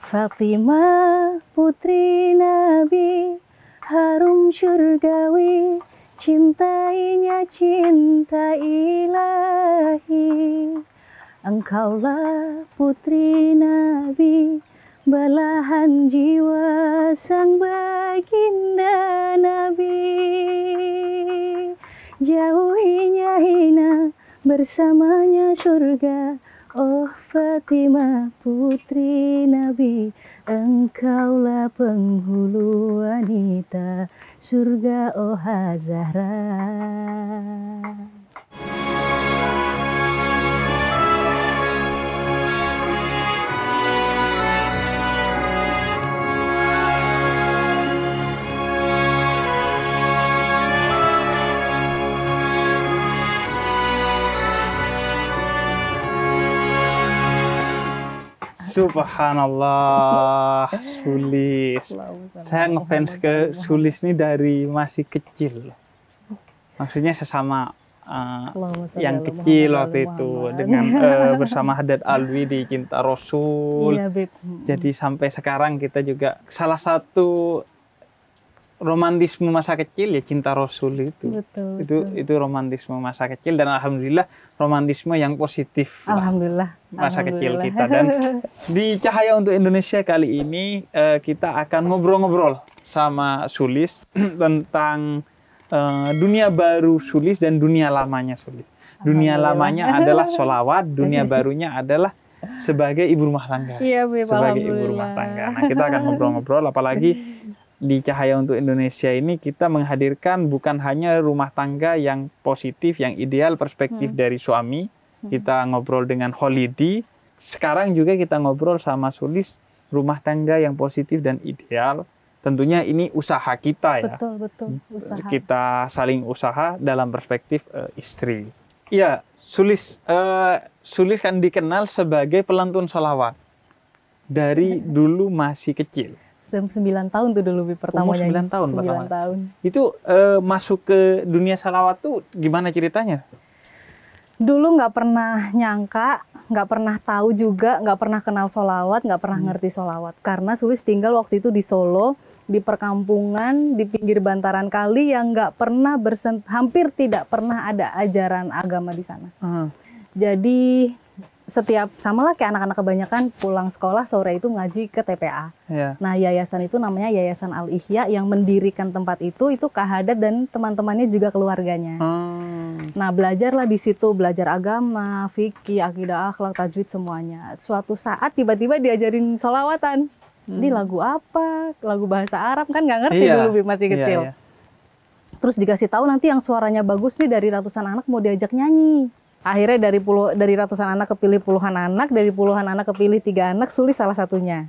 Fatimah putri Nabi, harum syurgawi, cintainya cinta ilahi. Engkaulah putri Nabi, belahan jiwa sang baginda Nabi. Jauhinya hina, bersamanya surga. Oh Fatimah putri Nabi, engkaulah penghulu wanita surga, oh Zahra. Subhanallah, Sulis. Saya ngefans ke Sulis ini dari masih kecil. Maksudnya sesama yang kecil waktu itu dengan bersama Haddad Alwi di Cinta Rasul. Iya, Beb. Jadi sampai sekarang kita juga salah satu romantisme masa kecil ya Cinta Rasul itu. Betul. Itu romantisme masa kecil dan alhamdulillah romantisme yang positif. Alhamdulillah. Masa kecil kita. Dan di Cahaya untuk Indonesia kali ini kita akan ngobrol-ngobrol sama Sulis tentang dunia baru Sulis dan dunia lamanya Sulis. Dunia lamanya adalah sholawat, dunia barunya adalah sebagai ibu rumah tangga. Iya, Beb, sebagai ibu rumah tangga. Nah, kita akan ngobrol-ngobrol, apalagi di Cahaya untuk Indonesia ini kita menghadirkan bukan hanya rumah tangga yang positif, yang ideal, perspektif dari suami. Kita ngobrol dengan Kholidi. Sekarang juga kita ngobrol sama Sulis, rumah tangga yang positif dan ideal. Tentunya ini usaha kita ya. Betul. Usaha. Kita saling usaha dalam perspektif istri. Iya, Sulis kan dikenal sebagai pelantun sholawat. Dari dulu masih kecil. 9 tahun tuh dulu pertamanya. Umur 9 tahun 9 pertama. tahun. Itu masuk ke dunia sholawat tuh gimana ceritanya? Dulu nggak pernah nyangka, nggak pernah tahu juga, nggak pernah kenal sholawat, nggak pernah ngerti sholawat. Karena Sulis tinggal waktu itu di Solo, di perkampungan, di pinggir bantaran kali yang nggak pernah hampir tidak pernah ada ajaran agama di sana. Jadi setiap sama lah kayak anak-anak kebanyakan pulang sekolah sore itu ngaji ke TPA. Yeah. Nah yayasan itu namanya Yayasan Al Ihya yang mendirikan tempat itu Kak Haddad dan teman-temannya juga keluarganya. Nah belajarlah di situ, belajar agama, fikih, akidah, akhlak, tajwid semuanya. Suatu saat tiba-tiba diajarin sholawatan. Ini lagu apa? Lagu bahasa Arab kan nggak ngerti dulu masih kecil. Terus dikasih tahu nanti yang suaranya bagus nih dari ratusan anak mau diajak nyanyi. Akhirnya dari ratusan anak kepilih puluhan anak, dari puluhan anak kepilih 3 anak, Sulis salah satunya.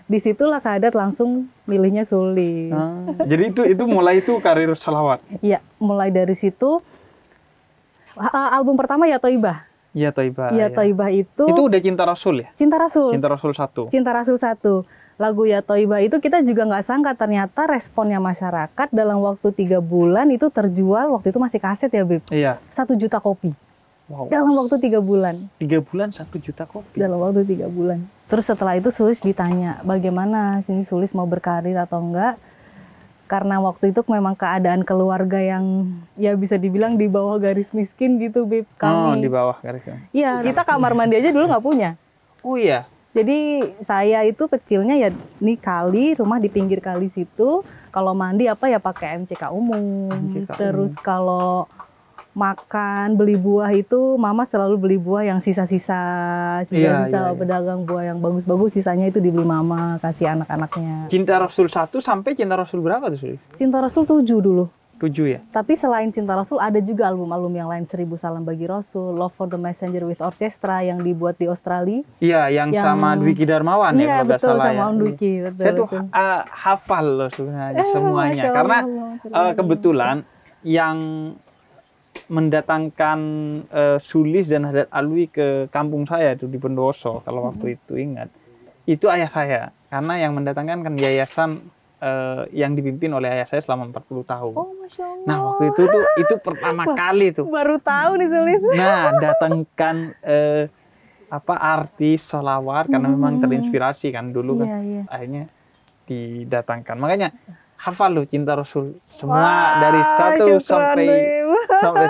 Disitulah Kak Haddad langsung milihnya Sulis. Jadi itu mulai itu karir sholawat? Iya, mulai dari situ. Album pertama Ya Thaibah. Ya Thaibah. Ya Thaibah itu udah Cinta Rasul ya? Cinta Rasul. Cinta Rasul 1. Cinta Rasul 1. Lagu Ya Thaibah itu kita juga nggak sangka ternyata responnya masyarakat dalam waktu 3 bulan itu terjual, waktu itu masih kaset ya Beb? Iya. 1 juta kopi. Wow. Dalam waktu 3 bulan. 3 bulan 1 juta kopi. Dalam waktu 3 bulan. Terus setelah itu Sulis ditanya, bagaimana sini Sulis mau berkarir atau enggak? Karena waktu itu memang keadaan keluarga yang ya bisa dibilang di bawah garis miskin gitu, Beb. Di bawah garis miskin. Iya, kita kamar mandi aja dulu nggak punya. Oh iya. Jadi saya itu kecilnya ya nih kali, rumah di pinggir kali situ. Kalau mandi apa ya pakai MCK umum. Terus kalau makan, beli buah itu mama selalu beli buah yang sisa-sisa pedagang buah yang bagus-bagus, sisanya itu dibeli mama, kasih anak-anaknya. Cinta Rasul 1 sampai Cinta Rasul berapa tuh? Cinta Rasul 7 dulu. 7 ya? Tapi selain Cinta Rasul ada juga album-album yang lain, 1000 Salam Bagi Rasul, Love for the Messenger with Orchestra yang dibuat di Australia. Iya, yang sama Dwiki Darmawan ya kalau nggak salah ya. Iya, betul, sama Dwiki. Saya tuh hafal loh sebenarnya semuanya. Karena kebetulan yang mendatangkan Sulis dan Haddad Alwi ke kampung saya itu di Pendoso kalau waktu itu ingat, itu ayah saya, karena yang mendatangkan kan yayasan yang dipimpin oleh ayah saya selama 40 tahun. Oh, Masya Allah. Nah waktu itu pertama kali tuh baru tahu nih Sulis. Nah datangkan artis sholawat karena memang terinspirasi kan dulu kan. Iya. Akhirnya didatangkan. Makanya hafal loh cinta Rasul semua dari satu sampai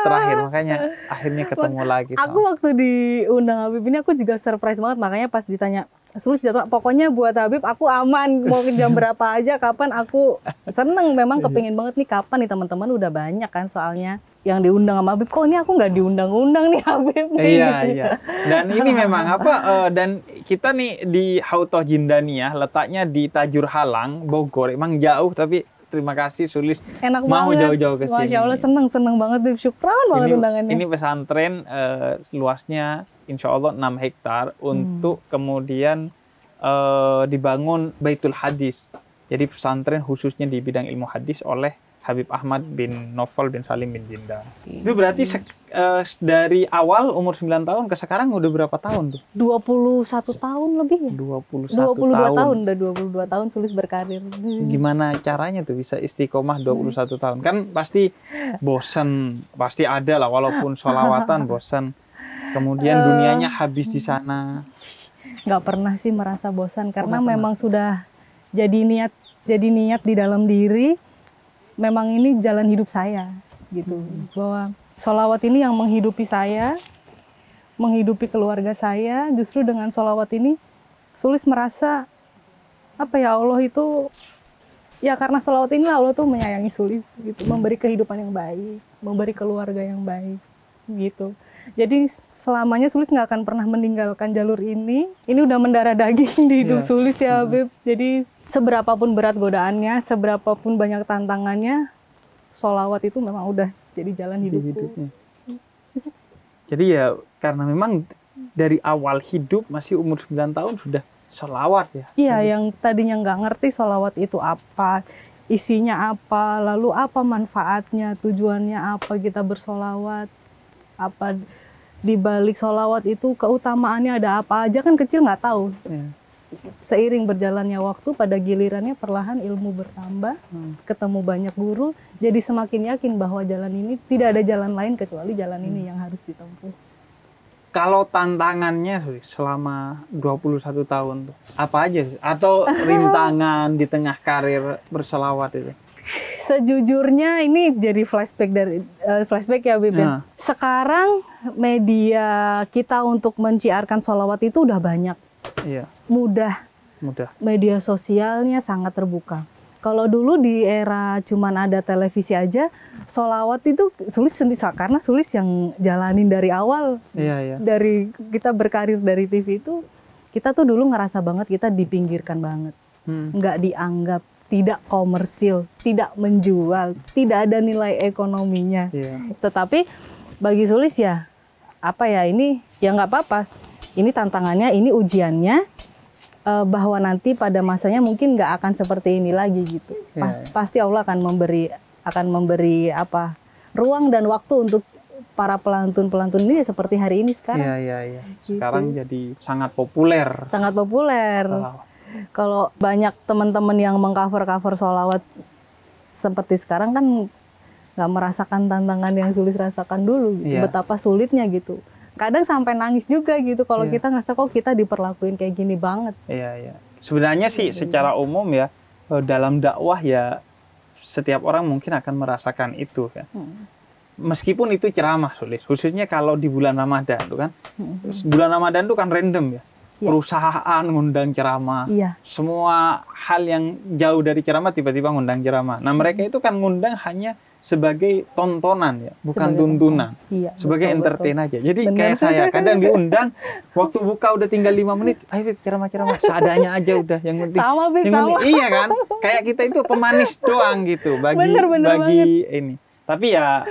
terakhir. Makanya akhirnya ketemu lagi. Aku waktu diundang Habib ini aku juga surprise banget. Makanya pas ditanya Sulis jadwal, pokoknya buat Habib aku aman, mau jam berapa aja, kapan, aku seneng. Memang kepingin banget nih kapan nih, teman-teman udah banyak kan soalnya yang diundang sama Habib. Kok ini aku nggak diundang-undang nih Habib nih. Iya. Dan ini memang dan kita nih di Hautoh Jindaniyah, letaknya di Tajur Halang, Bogor. Emang jauh, tapi terima kasih Sulis enak mau banget. Jauh-jauh ke sini. Masya Allah, seneng banget Habib. Syukran banget undangannya. Ini pesantren luasnya insya Allah 6 hektar untuk kemudian dibangun Baitul Hadis. Jadi pesantren khususnya di bidang ilmu hadis oleh Habib Ahmad bin Novel bin Salim bin Jindan. Itu berarti dari awal umur 9 tahun ke sekarang udah berapa tahun tuh? 21 tahun lebih ya? 22 tahun. Udah 22 tahun Sulis berkarir. Gimana caranya tuh bisa istiqomah 21 tahun? Kan pasti bosan, pasti ada lah walaupun sholawatan bosan. Kemudian dunianya habis di sana. Nggak pernah sih merasa bosan karena memang sudah jadi niat di dalam diri. Memang ini jalan hidup saya gitu, bahwa sholawat ini yang menghidupi saya, menghidupi keluarga saya. Justru dengan sholawat ini Sulis merasa Allah itu ya, karena sholawat ini Allah tuh menyayangi Sulis gitu, memberi kehidupan yang baik, memberi keluarga yang baik gitu. Jadi selamanya Sulis nggak akan pernah meninggalkan jalur ini. Ini udah mendarah daging di hidup Sulis ya Habib. Jadi seberapapun berat godaannya, seberapapun banyak tantangannya, sholawat itu memang udah jadi jalan hidupku. Jadi ya karena memang dari awal hidup masih umur 9 tahun sudah sholawat ya. Iya, yang tadinya nggak ngerti sholawat itu apa, isinya apa, lalu apa manfaatnya, tujuannya apa kita bersholawat, apa di balik sholawat itu keutamaannya ada apa aja, kan kecil nggak tahu. Seiring berjalannya waktu, pada gilirannya perlahan ilmu bertambah, ketemu banyak guru, jadi semakin yakin bahwa jalan ini tidak ada jalan lain kecuali jalan ini yang harus ditempuh. Kalau tantangannya selama 21 tahun tuh apa aja? Atau rintangan di tengah karir berselawat itu? Sejujurnya ini jadi flashback ya Bib. Sekarang media kita untuk menciarkan sholawat itu udah banyak. Iya. Mudah. Media sosialnya sangat terbuka. Kalau dulu di era cuman ada televisi aja, sholawat itu Sulis sendiri, karena Sulis yang jalanin dari awal. Iya. Dari kita berkarir dari TV itu, kita tuh dulu ngerasa banget kita dipinggirkan banget. Nggak dianggap, tidak komersil, tidak menjual, tidak ada nilai ekonominya. Tetapi bagi Sulis ya, ini ya nggak apa-apa. Ini tantangannya, ini ujiannya, bahwa nanti pada masanya mungkin nggak akan seperti ini lagi gitu. Pasti Allah akan memberi ruang dan waktu untuk para pelantun ini seperti hari ini sekarang. Iya. Sekarang gitu. Jadi sangat populer. Sangat populer. Kalau banyak teman-teman yang mengcover sholawat seperti sekarang kan nggak merasakan tantangan yang Sulis rasakan dulu gitu. Betapa sulitnya gitu. Kadang sampai nangis juga gitu kalau kita ngerasa kok kita diperlakuin kayak gini banget. Iya. Sebenarnya sih secara umum ya, dalam dakwah ya setiap orang mungkin akan merasakan itu kan. Meskipun itu ceramah Sulis, khususnya kalau di bulan Ramadan tuh kan. Bulan Ramadan tuh kan random ya. Perusahaan ngundang ceramah. Semua hal yang jauh dari ceramah tiba-tiba ngundang ceramah. Nah, mereka itu kan ngundang hanya sebagai tontonan ya, bukan tuntunan. Sebagai entertain aja. Jadi kayak saya kadang diundang, waktu buka udah tinggal 5 menit, ayo ceramah-ceramah, seadanya aja udah, yang penting. Sama. Iya kan? Kayak kita itu pemanis doang gitu bagi ini. Tapi ya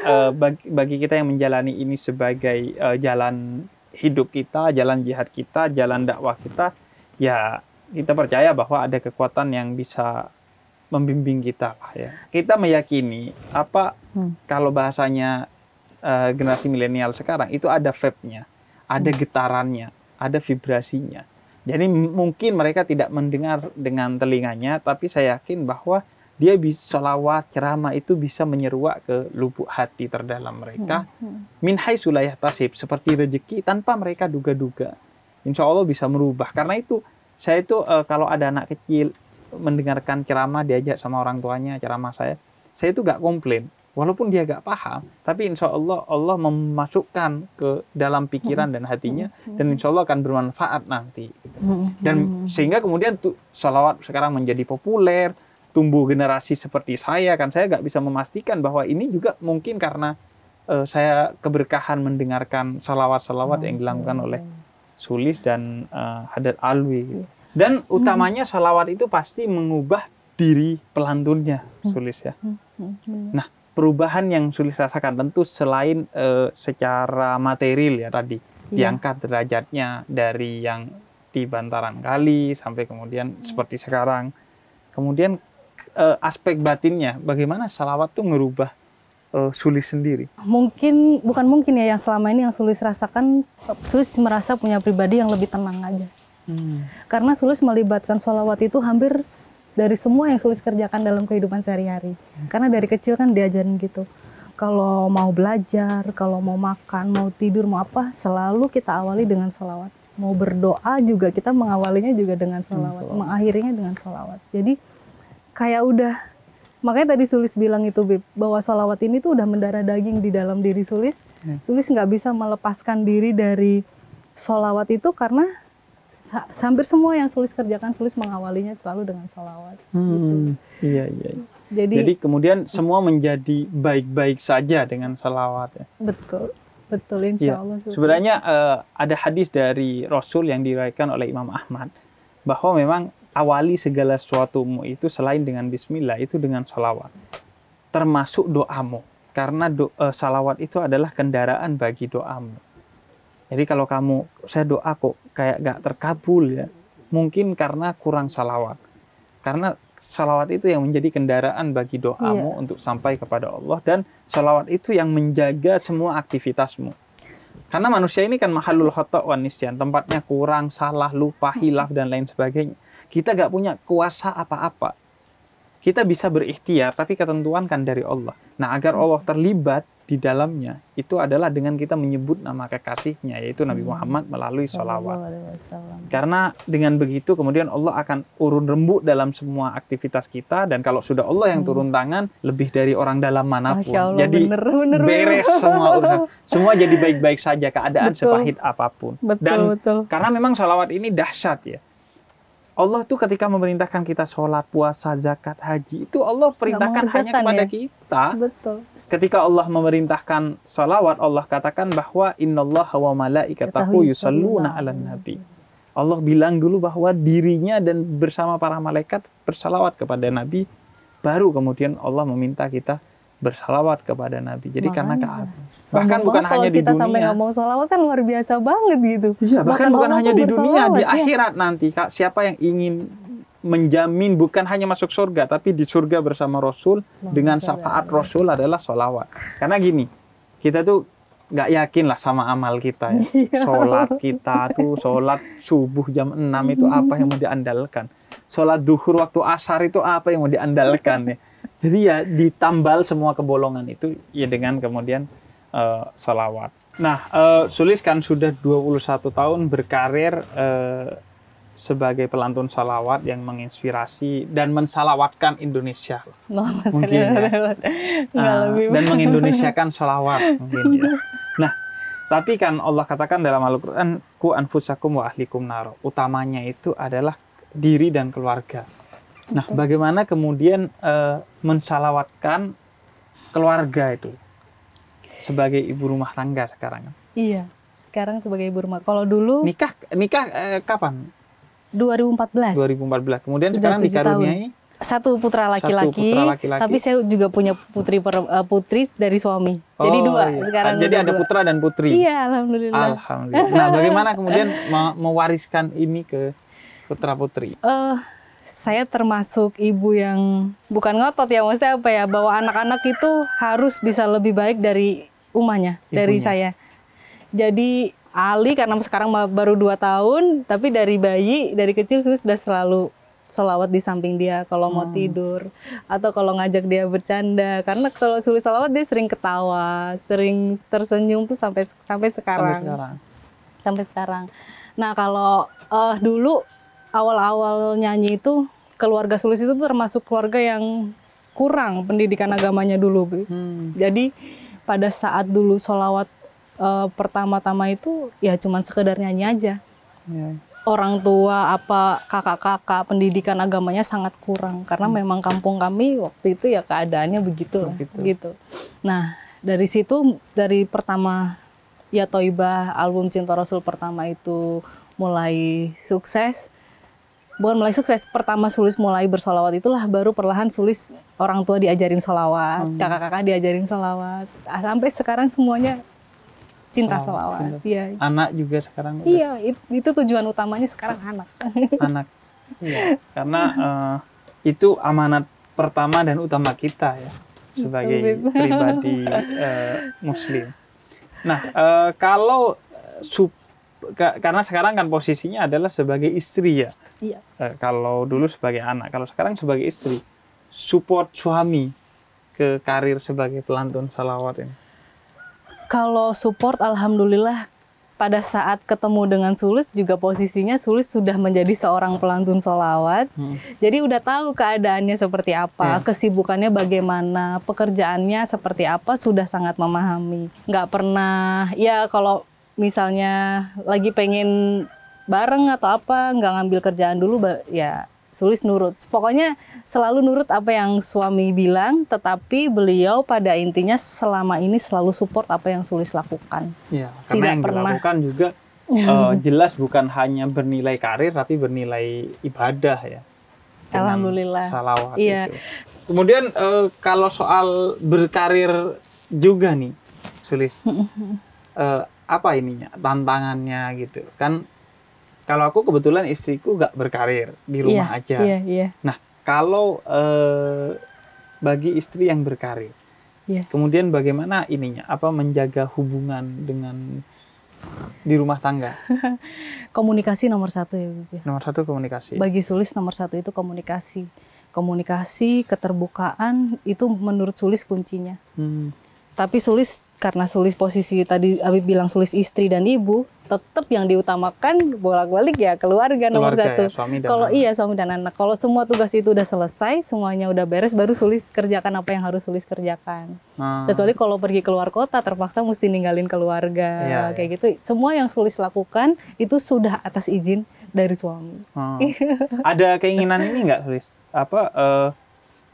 bagi kita yang menjalani ini sebagai jalan hidup kita, jalan jihad kita, jalan dakwah kita, ya kita percaya bahwa ada kekuatan yang bisa membimbing kita lah ya. Kita meyakini kalau bahasanya generasi milenial sekarang itu ada vibe-nya, ada getarannya, ada vibrasinya. Jadi mungkin mereka tidak mendengar dengan telinganya, tapi saya yakin bahwa dia bisa sholawat, ceramah itu bisa menyeruak ke lubuk hati terdalam mereka. Min haitsu la yahtasib, seperti rezeki tanpa mereka duga-duga. insya Allah bisa merubah. Karena itu saya itu kalau ada anak kecil mendengarkan ceramah, diajak sama orang tuanya ceramah saya itu gak komplain. Walaupun dia gak paham, tapi insya Allah Allah memasukkan ke dalam pikiran dan hatinya, dan insya Allah akan bermanfaat nanti. Dan sehingga kemudian sholawat sekarang menjadi populer, tumbuh generasi seperti saya. Kan saya gak bisa memastikan bahwa ini juga mungkin karena saya keberkahan mendengarkan sholawat-sholawat yang dilakukan oleh Sulis dan Haddad Alwi. Dan utamanya sholawat itu pasti mengubah diri pelantunnya, Sulis ya. Nah, perubahan yang Sulis rasakan tentu selain secara material ya tadi, diangkat derajatnya dari yang di bantaran kali sampai kemudian seperti sekarang. Kemudian aspek batinnya, bagaimana sholawat itu merubah Sulis sendiri? Bukan mungkin ya, yang selama ini yang Sulis rasakan, Sulis merasa punya pribadi yang lebih tenang aja. Karena Sulis melibatkan sholawat itu hampir dari semua yang Sulis kerjakan dalam kehidupan sehari-hari. Karena dari kecil kan diajarin gitu. Kalau mau belajar, kalau mau makan, mau tidur, mau apa, selalu kita awali dengan sholawat. Mau berdoa juga kita mengawalinya juga dengan sholawat, mengakhirinya dengan sholawat. Jadi kayak udah, makanya tadi Sulis bilang itu, Bib, bahwa sholawat ini tuh udah mendarah daging di dalam diri Sulis. Sulis nggak bisa melepaskan diri dari sholawat itu karena hampir semua yang Sulis kerjakan, Sulis mengawalinya selalu dengan sholawat. Gitu. Iya. Jadi kemudian semua menjadi baik-baik saja dengan sholawat ya. Betul, insya Allah. Sebenarnya ada hadis dari Rasul yang diriwayatkan oleh Imam Ahmad, bahwa memang awali segala sesuatumu itu selain dengan bismillah, itu dengan sholawat. Termasuk doamu. Karena sholawat itu adalah kendaraan bagi doamu. Jadi kalau saya doa kok kayak gak terkabul ya, mungkin karena kurang salawat. Karena salawat itu yang menjadi kendaraan bagi doamu untuk sampai kepada Allah, dan salawat itu yang menjaga semua aktivitasmu. Karena manusia ini kan mahalul khata' wan nisyan, tempatnya kurang, salah, lupa, hilaf dan lain sebagainya. Kita gak punya kuasa apa-apa. Kita bisa berikhtiar, tapi ketentuan kan dari Allah. Nah, agar Allah terlibat di dalamnya, itu adalah dengan kita menyebut nama kekasihnya, yaitu Nabi Muhammad melalui sholawat. Karena dengan begitu kemudian Allah akan urun rembuk dalam semua aktivitas kita, dan kalau sudah Allah yang turun tangan, lebih dari orang dalam manapun. Allah, jadi beres semua urusan. Semua jadi baik-baik saja, keadaan sepahit apapun. Betul. Karena memang sholawat ini dahsyat ya. Allah tuh ketika memerintahkan kita sholat, puasa, zakat, haji, itu Allah perintahkan hanya kepada kita. Betul. Ketika Allah memerintahkan salawat, Allah katakan bahwa innallaha wa malaikatahu yusalluna 'alan nabi. Allah bilang dulu bahwa dirinya dan bersama para malaikat bersalawat kepada Nabi, baru kemudian Allah meminta kita bersalawat kepada Nabi. Jadi karena bahkan bukan hanya di dunia. Kalau kita sampai ngomong salawat kan luar biasa banget gitu. Iya, bahkan bukan hanya di dunia, di akhirat nanti. Siapa yang ingin menjamin bukan hanya masuk surga, tapi di surga bersama Rasul dengan syafaat Rasul adalah sholawat. Karena gini, kita tuh nggak yakin lah sama amal kita ya. Sholat kita tuh, sholat subuh jam 6 itu apa yang mau diandalkan. Sholat duhur waktu asar itu apa yang mau diandalkan ya. Jadi ya ditambal semua kebolongan itu ya dengan kemudian sholawat. Nah, Sulis kan sudah 21 tahun berkarir sebagai pelantun salawat yang menginspirasi dan mensalawatkan Indonesia. Mungkin ya. Dan mengindonesiakan salawat mungkin ya. Nah, tapi kan Allah katakan dalam Al-Quran, ku anfusakum wa ahlikum naro. Utamanya itu adalah diri dan keluarga. Nah, bagaimana kemudian mensalawatkan keluarga itu sebagai ibu rumah tangga sekarang? Iya, sekarang sebagai ibu rumah. Kalau dulu nikah kapan? 2014. Kemudian sudah sekarang dikaruniai satu putra laki-laki. Tapi saya juga punya putri dari suami. Jadi dua sekarang. Jadi ada putra dan putri. Iya, alhamdulillah. Nah, bagaimana kemudian mewariskan ini ke putra putri? Saya termasuk ibu yang bukan ngotot ya, maksudnya apa ya, bahwa anak-anak itu harus bisa lebih baik dari umahnya, dari saya. Jadi Ali karena sekarang baru 2 tahun, tapi dari bayi, dari kecil sudah selalu sholawat di samping dia kalau mau tidur, atau kalau ngajak dia bercanda. Karena kalau Sulis sholawat dia sering ketawa, sering tersenyum tuh sampai sekarang. Sampai sekarang. Nah kalau dulu awal-awal nyanyi itu keluarga Sulis itu termasuk keluarga yang kurang pendidikan agamanya dulu, Bu. Jadi pada saat dulu sholawat pertama-tama itu ya cuman sekedar nyanyi aja. Orang tua apa kakak-kakak pendidikan agamanya sangat kurang karena memang kampung kami waktu itu ya keadaannya begitu. Gitu. Nah dari situ dari pertama Ya Thoibah album Cinta Rasul pertama itu mulai sukses. Bukan mulai sukses, pertama Sulis mulai bersolawat itulah baru perlahan Sulis orang tua diajarin solawat, kakak-kakak diajarin solawat, sampai sekarang semuanya cinta solawat. Iya. Anak juga sekarang. Iya, itu tujuan utamanya sekarang anak. Anak, iya. Karena itu amanat pertama dan utama kita ya sebagai pribadi Muslim. Nah, kalau karena sekarang kan posisinya adalah sebagai istri ya. Iya. Kalau dulu sebagai anak, kalau sekarang sebagai istri, support suami ke karir sebagai pelantun salawat ini. Kalau support, alhamdulillah pada saat ketemu dengan Sulis juga posisinya Sulis sudah menjadi seorang pelantun sholawat. Jadi udah tahu keadaannya seperti apa, kesibukannya bagaimana, pekerjaannya seperti apa, sudah sangat memahami. Nggak pernah, ya kalau misalnya lagi pengen bareng atau apa, nggak ngambil kerjaan dulu, ya Sulis nurut. Pokoknya selalu nurut apa yang suami bilang, tetapi beliau pada intinya selama ini selalu support apa yang Sulis lakukan. Ya, karena yang dilakukan juga jelas bukan hanya bernilai karir, tapi bernilai ibadah ya. Alhamdulillah. Salawat itu. Kemudian kalau soal berkarir juga nih, Sulis, apa ininya, tantangannya gitu kan? Kalau aku kebetulan istriku nggak berkarir di rumah aja. Nah, kalau bagi istri yang berkarir, kemudian bagaimana ininya? Apa menjaga hubungan dengan di rumah tangga? Komunikasi nomor satu ya, Bu. Nomor satu komunikasi. Bagi Sulis nomor satu itu komunikasi. Komunikasi, keterbukaan itu menurut Sulis kuncinya. Tapi Sulis karena Sulis posisi tadi Habib bilang Sulis istri dan ibu, tetap yang diutamakan bolak-balik ya keluarga nomor satu. Kalau suami dan anak. Kalau semua tugas itu udah selesai, semuanya udah beres, baru Sulis kerjakan apa yang harus Sulis kerjakan. Kecuali kalau pergi keluar kota, terpaksa mesti ninggalin keluarga, kayak gitu. Semua yang Sulis lakukan itu sudah atas izin dari suami. Ada keinginan ini nggak, Sulis? Apa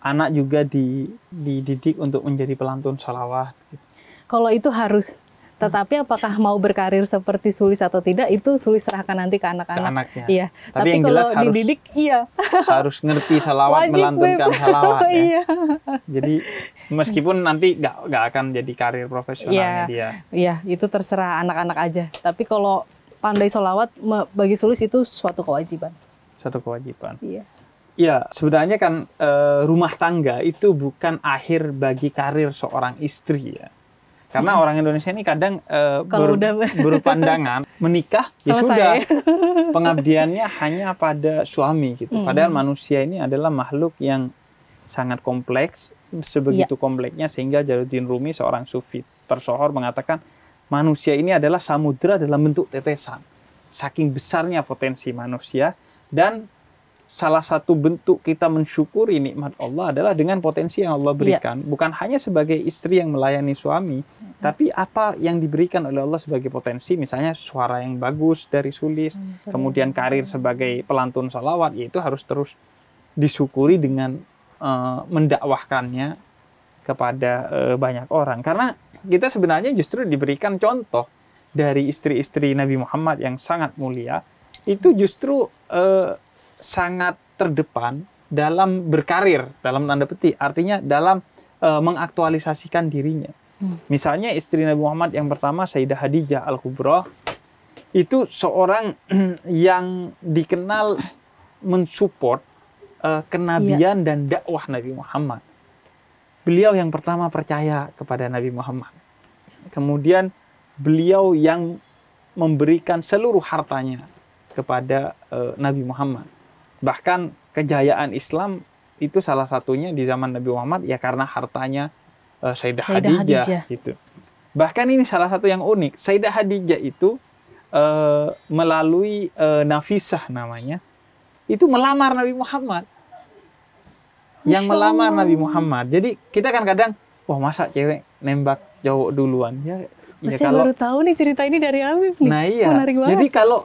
anak juga dididik untuk menjadi pelantun sholawat? Gitu. Kalau itu harus, tetapi apakah mau berkarir seperti Sulis atau tidak, itu Sulis serahkan nanti ke anak-anak. Iya. Tapi yang kalau jelas dididik, harus ngerti salawat, melantunkan salawat. Jadi meskipun nanti nggak akan jadi karir profesionalnya dia. Iya, itu terserah anak-anak aja. Tapi kalau pandai salawat, bagi Sulis itu suatu kewajiban. Suatu kewajiban. Iya. Ya, sebenarnya kan rumah tangga itu bukan akhir bagi karir seorang istri ya. Karena orang Indonesia ini kadang berpandangan menikah ya sudah pengabdiannya hanya pada suami gitu. Padahal manusia ini adalah makhluk yang sangat kompleks, sebegitu kompleksnya sehingga Jalaluddin Rumi seorang sufi tersohor mengatakan manusia ini adalah samudra dalam bentuk tetesan. Saking besarnya potensi manusia dan salah satu bentuk kita mensyukuri nikmat Allah adalah dengan potensi yang Allah berikan. Bukan hanya sebagai istri yang melayani suami, tapi apa yang diberikan oleh Allah sebagai potensi, misalnya suara yang bagus dari Sulis, kemudian karir sebagai pelantun salawat, yaitu harus terus disyukuri dengan mendakwahkannya kepada banyak orang. Karena kita sebenarnya justru diberikan contoh dari istri-istri Nabi Muhammad yang sangat mulia, itu justru sangat terdepan dalam berkarir, dalam tanda petik, artinya dalam mengaktualisasikan dirinya. Misalnya istri Nabi Muhammad yang pertama, Sayyidah Khadijah Al-Kubra, itu seorang yang dikenal mensupport kenabian dan dakwah Nabi Muhammad. Beliau yang pertama percaya kepada Nabi Muhammad. Kemudian beliau yang memberikan seluruh hartanya kepada Nabi Muhammad. Bahkan kejayaan Islam itu salah satunya di zaman Nabi Muhammad ya karena hartanya Sayyidah Khadijah gitu. Bahkan ini salah satu yang unik. Sayyidah Khadijah itu melalui Nafisah namanya, itu melamar Nabi Muhammad. Yang melamar Nabi Muhammad. Jadi kita kan kadang, wah masa cewek nembak cowok duluan? Ya saya baru tahu nih cerita ini dari Habib nih. Nah iya. Jadi kalau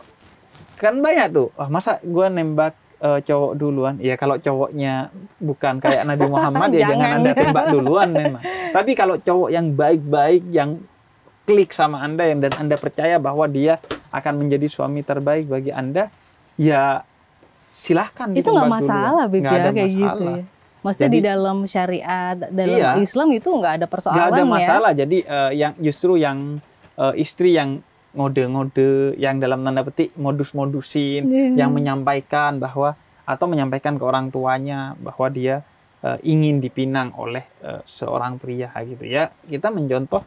kan banyak tuh, wah masa gue nembak cowok duluan? Ya kalau cowoknya bukan kayak Nabi Muhammad ya jangan Anda tembak duluan memang. Tapi kalau cowok yang baik-baik, yang klik sama Anda dan Anda percaya bahwa dia akan menjadi suami terbaik bagi Anda, ya silahkan itu nggak masalah, Bib, ya kayak masalah. Gitu ya. Maksudnya di dalam syariat, dalam Islam itu nggak ada persoalan ya. Nggak ada masalah. Jadi yang justru yang istri yang ngode-ngode, yang dalam tanda petik modus-modusin, yang menyampaikan bahwa atau menyampaikan ke orang tuanya bahwa dia ingin dipinang oleh seorang pria gitu ya. Kita mencontoh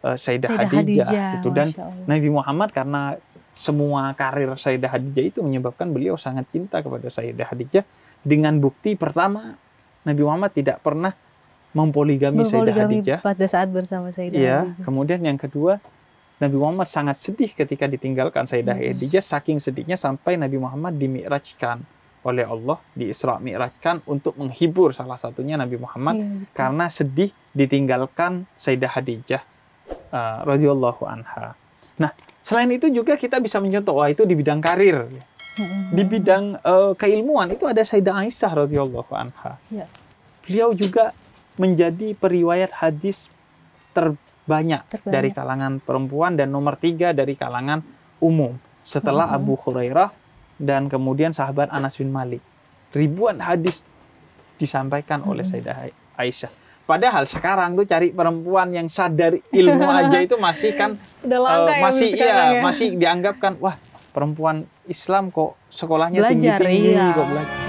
Sayyidah Khadijah gitu. Dan Nabi Muhammad karena semua karir Sayyidah Khadijah itu menyebabkan beliau sangat cinta kepada Sayyidah Khadijah, dengan bukti pertama Nabi Muhammad tidak pernah mempoligami Sayyidah Khadijah pada saat bersama Sayyidah Khadijah. Kemudian yang kedua, Nabi Muhammad sangat sedih ketika ditinggalkan Sayyidah Khadijah, saking sedihnya sampai Nabi Muhammad dimi'rajkan oleh Allah, di-Isra Mi'rajkan untuk menghibur salah satunya Nabi Muhammad karena sedih ditinggalkan Sayyidah Khadijah radhiyallahu anha. Nah, selain itu juga kita bisa mencontoh, wah itu di bidang karir. Di bidang keilmuan itu ada Sayyidah Aisyah radhiyallahu anha. Beliau juga menjadi periwayat hadis terbanyak dari kalangan perempuan dan nomor 3 dari kalangan umum setelah Abu Hurairah dan kemudian sahabat Anas bin Malik. Ribuan hadis disampaikan oleh Sayyidah Aisyah. Padahal sekarang tuh cari perempuan yang sadar ilmu aja itu masih kan masih dianggapkan wah perempuan Islam kok sekolahnya tinggi-tinggi kok belajar.